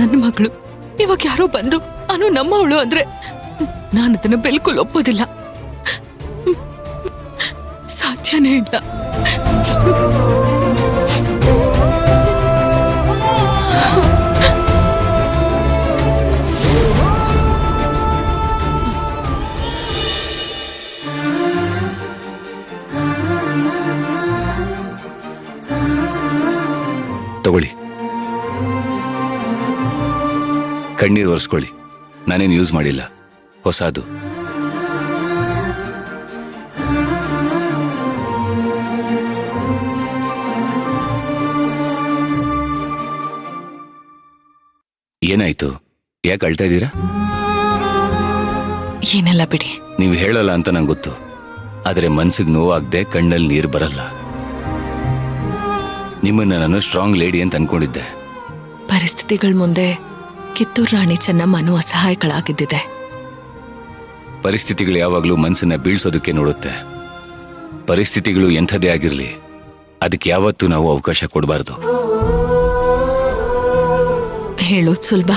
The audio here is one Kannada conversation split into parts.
ನನ್ನ ಮಗಳು ಇವಾಗ ಯಾರೋ ಬಂದು ಅನು ನಮ್ಮವಳು ಅಂದ್ರೆ ನಾನು ಅದನ್ನ ಬಿಲ್ಕುಲ್ ಒಪ್ಪೋದಿಲ್ಲ. ಸಾಧ್ಯನೇ ಇಲ್ಲ. ತಗೊಳ್ಳಿ, ಕಣ್ಣೀರು ಒರೆಸ್ಕೊಳ್ಳಿ. ನಾನೇನು ಯೂಸ್ ಮಾಡಿಲ್ಲ, ಹೊಸದು. ಏನಾಯ್ತು? ಯಾಕೆ ಅಳ್ತಾ ಇದ್ದೀರಾ? ಏನೆಲ್ಲ ಬಿಡಿ. ನೀವು ಹೇಳಲ್ಲ ಅಂತ ನಂಗೆ ಗೊತ್ತು, ಆದರೆ ಮನ್ಸಿಗೆ ನೋವಾಗದೆ ಕಣ್ಣಲ್ಲಿ ನೀರು ಬರಲ್ಲ. ನಿಮ್ಮನ್ನ ನಾನು ಸ್ಟ್ರಾಂಗ್ ಲೇಡಿ ಅಂತ ಅನ್ಕೊಂಡಿದ್ದೆ. ಪರಿಸ್ಥಿತಿಗಳ ಮುಂದೆ ಕಿತ್ತೂರು ರಾಣಿ ಚೆನ್ನಮ್ಮನು ಅಸಹಾಯಕಳಾಗಿದ್ದಿದೆ. ಪರಿಸ್ಥಿತಿಗಳು ಯಾವಾಗಲೂ ಮನಸ್ಸನ್ನ ಬೀಳ್ಸೋದಕ್ಕೆ ನೋಡುತ್ತೆ. ಪರಿಸ್ಥಿತಿಗಳು ಎಂಥದೇ ಆಗಿರಲಿ, ಅದಕ್ಕೆ ಯಾವತ್ತೂ ನಾವು ಅವಕಾಶ ಕೊಡಬಾರ್ದು. ಹೇಳೋದು ಸುಲಭ,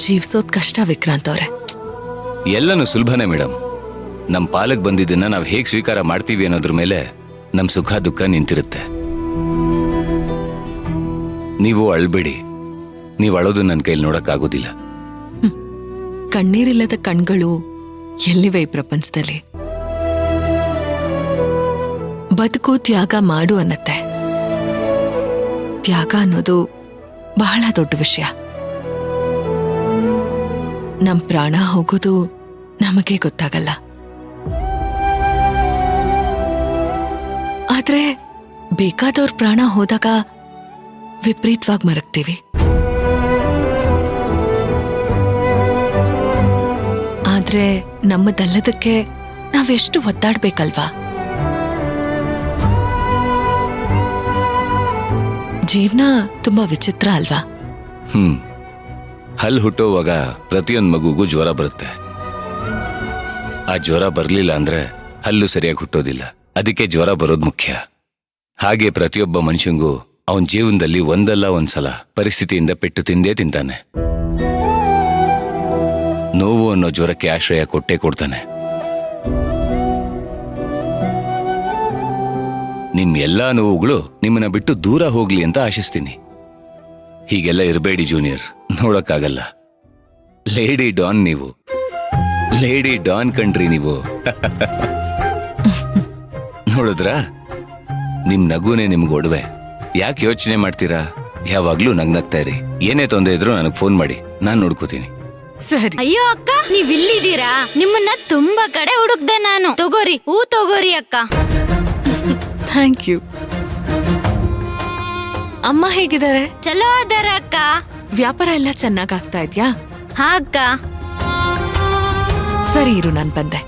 ಜೀವಿಸೋದ್ ಕಷ್ಟ. ವಿಕ್ರಾಂತ್ ಅವ್ರೆ, ಎಲ್ಲನೂ ಸುಲಭನೇ ಮೇಡಮ್. ನಮ್ಮ ಪಾಲಕ್ ಬಂದಿದ್ದನ್ನ ನಾವು ಹೇಗೆ ಸ್ವೀಕಾರ ಮಾಡ್ತೀವಿ ಅನ್ನೋದ್ರ ಮೇಲೆ ನಮ್ಮ ಸುಖ ದುಃಖ ನಿಂತಿರುತ್ತೆ. ನೀವು ಅಳ್ಬೇಡಿ. ನೀವು ಅಳೋದು ನನ್ನ ಕೈಲಿ ನೋಡಕ್ಕಾಗೋದಿಲ್ಲ. ಕಣ್ಣೀರಿಲ್ಲದ ಕಣ್ಗಳು ಎಲ್ಲಿವೆ ಈ ಪ್ರಪಂಚದಲ್ಲಿ? ಬದುಕು ತ್ಯಾಗ ಮಾಡು ಅನ್ನತ್ತೆ. ತ್ಯಾಗ ಅನ್ನೋದು ಬಹಳ ದೊಡ್ಡ ವಿಷಯ. ನಮ್ ಪ್ರಾಣ ಹೋಗೋದು ನಮಗೆ ಗೊತ್ತಾಗಲ್ಲ, ಆದ್ರೆ ಬೇಕಾದವ್ರ ಪ್ರಾಣ ಹೋದಾಗ ವಿಪರೀತವಾಗಿ ಮರಗ್ತೀವಿ. ಆದ್ರೆ ನಮ್ಮದಲ್ಲದಕ್ಕೆ ನಾವೆಷ್ಟು ಒದ್ದಾಡ್ಬೇಕಲ್ವಾ? ಜೀವನ ತುಂಬಾ ವಿಚಿತ್ರ ಅಲ್ವಾ? ಹಲ್ಲು ಹುಟ್ಟೋವಾಗ ಪ್ರತಿಯೊಂದು ಮಗುಗೂ ಜ್ವರ ಬರುತ್ತೆ. ಆ ಜ್ವರ ಬರಲಿಲ್ಲ ಅಂದ್ರೆ ಹಲ್ಲು ಸರಿಯಾಗಿ ಹುಟ್ಟೋದಿಲ್ಲ. ಅದಕ್ಕೆ ಜ್ವರ ಬರೋದು ಮುಖ್ಯ. ಹಾಗೆ ಪ್ರತಿಯೊಬ್ಬ ಮನುಷ್ಯಂಗೂ ಅವನ ಜೀವನದಲ್ಲಿ ಒಂದಲ್ಲ ಒಂದ್ಸಲ ಪರಿಸ್ಥಿತಿಯಿಂದ ಪೆಟ್ಟು ತಿಂದೇ ತಿಂತಾನೆ. ನೋವು ಅನ್ನೋ ಜ್ವರಕ್ಕೆ ಆಶ್ರಯ ಕೊಟ್ಟೇ ಕೊಡ್ತಾನೆ. ನಿಮ್ ಎಲ್ಲಾ ನೋವುಗಳು ನಿಮ್ಮನ್ನ ಬಿಟ್ಟು ದೂರ ಹೋಗ್ಲಿ ಅಂತ ಆಶಿಸ್ತೀನಿ. ಹೀಗೆಲ್ಲ ಇರಬೇಡಿ ಜೂನಿಯರ್, ನೋಡಕ್ಕಾಗಲ್ಲ. ಲೇಡಿ ಡಾನ್ ನೀವು, ಲೇಡಿ ಡಾನ್ ಕಣ್ರಿ ನೀವು. ನೋಡಿದ್ರಾ, ನಿಮ್ ನಗುನೇ ನಿಮ್ಗೆ ಒಡವೆ. ಯಾಕೆ ಯೋಚನೆ ಮಾಡ್ತೀರಾ? ಯಾವಾಗ್ಲೂ ನಗ್ನಗ್ತಾ ಇರಿ. ಏನೇ ತೊಂದರೆ ಇದ್ರು ನನಗೆ ಫೋನ್ ಮಾಡಿ, ನಾನ್ ನೋಡ್ಕೋತೀನಿ. ಸರಿ. ಅಯ್ಯೋ ಅಕ್ಕ, ನೀವ್ ಇಲ್ಲಿದ್ದೀರಾ? ನಿಮ್ಮನ್ನ ತುಂಬಾ ಕಡೆ ಹುಡುಕ್ದೆ ನಾನು. ತಗೋರಿ, ಹೂ ತಗೋರಿ ಅಕ್ಕ. Thank you. ಅಮ್ಮ ಹೇಗಿದ್ದಾರೆ? ಚಲೋ ಅದಾರ ಅಕ್ಕ. ವ್ಯಾಪಾರ ಎಲ್ಲ ಚೆನ್ನಾಗ್ ಆಗ್ತಾ ಇದ್ಯಾ? ಹಾ ಅಕ್ಕ. ಸರಿ ಇರು, ನಾನ್ ಬಂದೆ.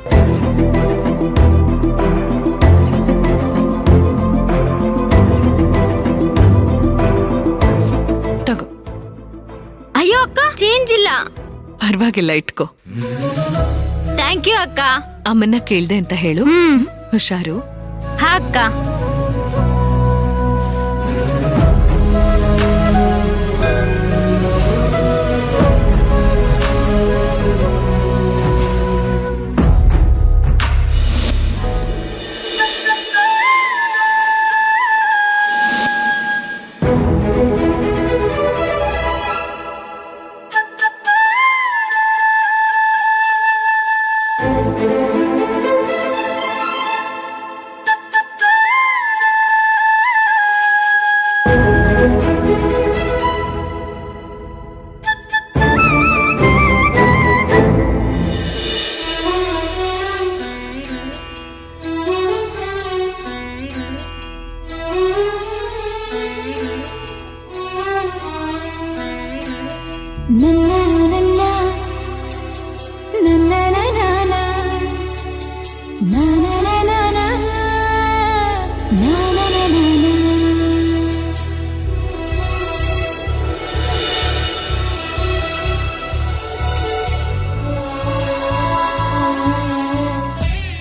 ತಗೋ. ಅಯ್ಯೋ ಅಕ್ಕ, ಚೇಂಜ್ ಇಲ್ಲ. ಪರವಾಗಿಲ್ಲ, ಇಟ್ಕೋ. ಥ್ಯಾಂಕ್ ಯು ಅಕ್ಕ. ಅಮ್ಮನ್ನ ಕೇಳ್ದೆ ಅಂತ ಹೇಳು. ಹುಷಾರು. ಹಾ ಅಕ್ಕ.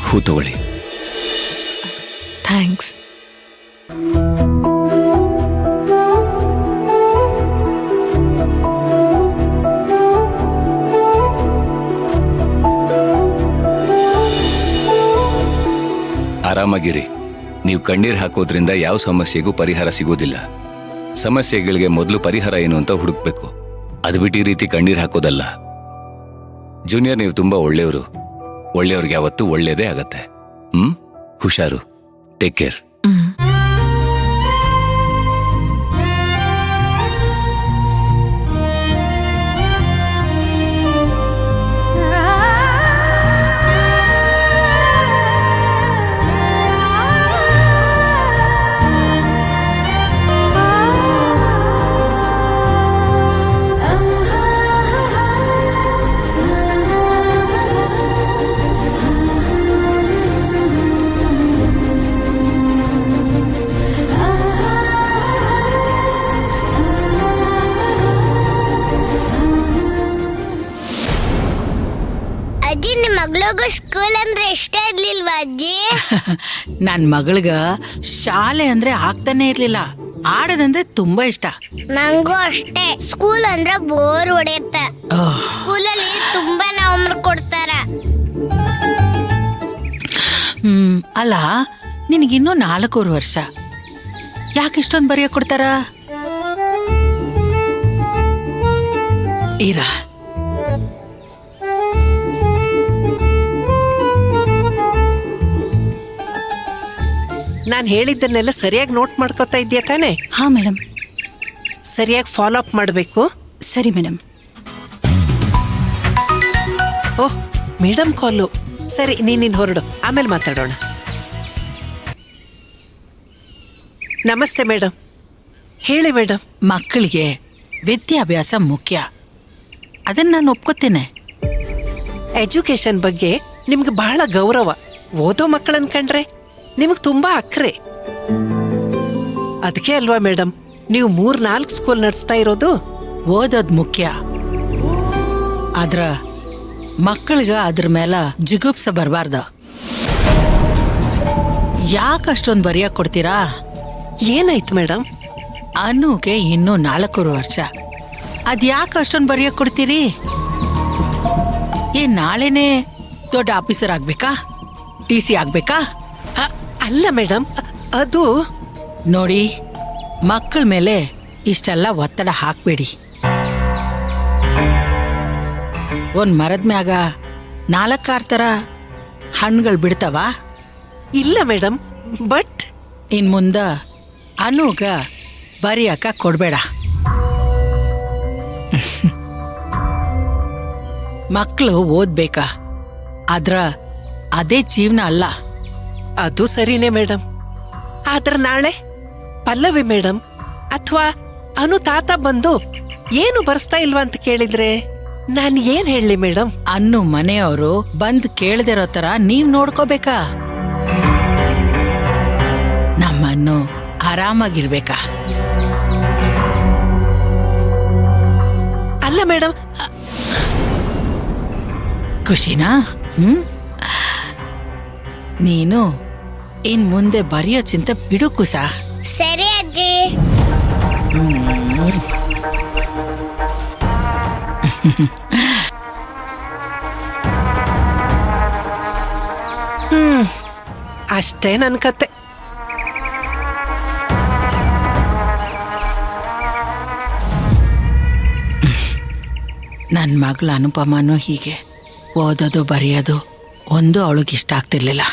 ಹೂ ತಗೊಳ್ಳಿ. ಥ್ಯಾಂಕ್ಸ್. ಆರಾಮಾಗಿರಿ. ನೀವು ಕಣ್ಣೀರ್ ಹಾಕೋದ್ರಿಂದ ಯಾವ ಸಮಸ್ಯೆಗೂ ಪರಿಹಾರ ಸಿಗೋದಿಲ್ಲ. ಸಮಸ್ಯೆಗಳಿಗೆ ಮೊದಲು ಪರಿಹಾರ ಏನು ಅಂತ ಹುಡುಕ್ಬೇಕು. ಅದು ಬಿಟ್ಟು ಈ ರೀತಿ ಕಣ್ಣೀರ್ ಹಾಕೋದಲ್ಲ. ಜೂನಿಯರ್, ನೀವು ತುಂಬಾ ಒಳ್ಳೆಯವರು. ಒಳ್ಳೆಯವ್ರಿಗೆ ಯಾವತ್ತೂ ಒಳ್ಳೇದೇ ಆಗತ್ತೆ. ಹುಷಾರು. Take care. ಅಜ್ಜಿ, ನಿಮ್ ಮಗಳಿಗೂ ಸ್ಕೂಲ್ ಅಂದ್ರೆ ಇಷ್ಟ ಇರ್ಲಿಲ್ವಾ ಅಜ್ಜಿ? ನನ್ ಮಗಳ್ಗ ಶಾಲೆ ಅಂದ್ರೆ ಆಗ್ತಾನೆ ಇರ್ಲಿಲ್ಲ. ಆಡೋದಂದ್ರೆ ತುಂಬಾ ಇಷ್ಟ. ನಂಗೂ ಅಷ್ಟೇ. ಸ್ಕೂಲ್ ಅಂದ್ರೆ ಬೋರ್ ಹೊಡೆಯುತ್ತೆ. ಸ್ಕೂಲಲ್ಲಿ ತುಂಬಾ ಹೋಮ್ವರ್ಕ್ ಕೊಡ್ತಾರ. ಅಲ್ಲ, ನಿನಗಿನ್ನೂ 4 ವರ್ಷ. ಯಾಕೆ ಇಷ್ಟೊಂದು ಬರೆಯಕ್ ಕೊಡ್ತಾರ? ಇರಾ, ನಾನು ಹೇಳಿದ್ದನ್ನೆಲ್ಲ ಸರಿಯಾಗಿ ನೋಟ್ ಮಾಡ್ಕೋತಾ ಇದೆಯಾ ತಾನೆ? ಹಾ ಮೇಡಮ್. ಸರಿಯಾಗಿ ಫಾಲೋ ಅಪ್ ಮಾಡಬೇಕು. ಸರಿ ಮೇಡಮ್. ಓಹ್, ಮೇಡಮ್ ಕಾಲು. ಸರಿ, ನೀನಿನ್ ಹೊರಡು, ಆಮೇಲೆ ಮಾತಾಡೋಣ. ನಮಸ್ತೆ ಮೇಡಮ್. ಹೇಳಿ ಮೇಡಮ್. ಮಕ್ಕಳಿಗೆ ವಿದ್ಯಾಭ್ಯಾಸ ಮುಖ್ಯ, ಅದನ್ನ ನಾನು ಒಪ್ಕೋತೇನೆ. ಎಜುಕೇಶನ್ ಬಗ್ಗೆ ನಿಮ್ಗೆ ಬಹಳ ಗೌರವ. ಓದೋ ಮಕ್ಕಳನ್ ಕಂಡ್ರೆ ನಿಮಗೆ ತುಂಬಾ ಅಕ್ರೆ. ಅದಕ್ಕೆ ಅಲ್ವಾ ಮೇಡಮ್ ನೀವು 3-4 ಸ್ಕೂಲ್ ನಡೆಸ್ತಾ ಇರೋದು? ಓದೋದ್ ಮುಖ್ಯ, ಆದ್ರ ಮಕ್ಕಳಿಗ ಅದ್ರ ಮೇಲೆ ಜಿಗುಪ್ಸ ಬರಬಾರ್ದು. ಯಾಕೆ ಅಷ್ಟೊಂದು ಬರೆಯಕ್ ಕೊಡ್ತೀರಾ? ಏನಾಯ್ತು ಮೇಡಮ್? ಅನ್ನುಗೆ ಇನ್ನೂ 4 ವರ್ಷ. ಅದ್ಯಾಕೆ ಅಷ್ಟೊಂದು ಬರೆಯಕ್ ಕೊಡ್ತೀರಿ? ನಾಳೆನೆ ದೊಡ್ಡ ಆಫೀಸರ್ ಆಗ್ಬೇಕಾ? TC ಆಗ್ಬೇಕಾ? ಅಲ್ಲ ಮೇಡಮ್, ಅದು ನೋಡಿ, ಮಕ್ಕಳ ಮೇಲೆ ಇಷ್ಟೆಲ್ಲ ಒತ್ತಡ ಹಾಕ್ಬೇಡಿ. ಒಂದ್ ಮರದ ಮ್ಯಾಗ 4-6 ಥರ ಹಣ್ಣುಗಳು ಬಿಡ್ತಾವ? ಇಲ್ಲ ಮೇಡಮ್, ಬಟ್ ಇನ್ ಮುಂದ ಅನುಗ ಬರೆಯಕ ಕೊಡ್ಬೇಡ. ಮಕ್ಕಳು ಓದ್ಬೇಕಾ, ಆದ್ರ ಅದೇ ಜೀವನ ಅಲ್ಲ. ಅದು ಸರಿನೇ ಮೇಡಮ್. ಆದ್ರೆ ನಾಳೆ ಪಲ್ಲವಿ ಮೇಡಮ್ ಅಥವಾ ಅನು ತಾತ ಬಂದು ಏನು ಬರ್ಸ್ತಾ ಇಲ್ವಾ ಅಂತ ಕೇಳಿದ್ರೆ ನಾನು ಏನ್ ಹೇಳಲಿ ಮೇಡಮ್? ಅನ್ನು ಮನೆಯವರು ಬಂದ್ ಕೇಳದಿರೋ ತರ ನೀವ್ ನೋಡ್ಕೋಬೇಕಾ? ನಮ್ಮನ್ನು ಆರಾಮಾಗಿರ್ಬೇಕಾ? ಅಲ್ಲ ಮೇಡಮ್, ಖುಷಿನಾ? ನೀನು ಇನ್ ಮುಂದೆ ಬರೆಯೋ ಚಿಂತೆ ಬಿಡು ಕುಸ. ಸರಿ ಅಜ್ಜಿ. ಅಷ್ಟೇ ನನ್ ಕತೆ. ನನ್ನ ಮಗಳ ಅನುಪಮನೂ ಹೀಗೆ ಓದೋದು ಬರೆಯೋದು ಒಂದು ಅವಳಿಗೆ ಇಷ್ಟ ಆಗ್ತಿರ್ಲಿಲ್ಲ.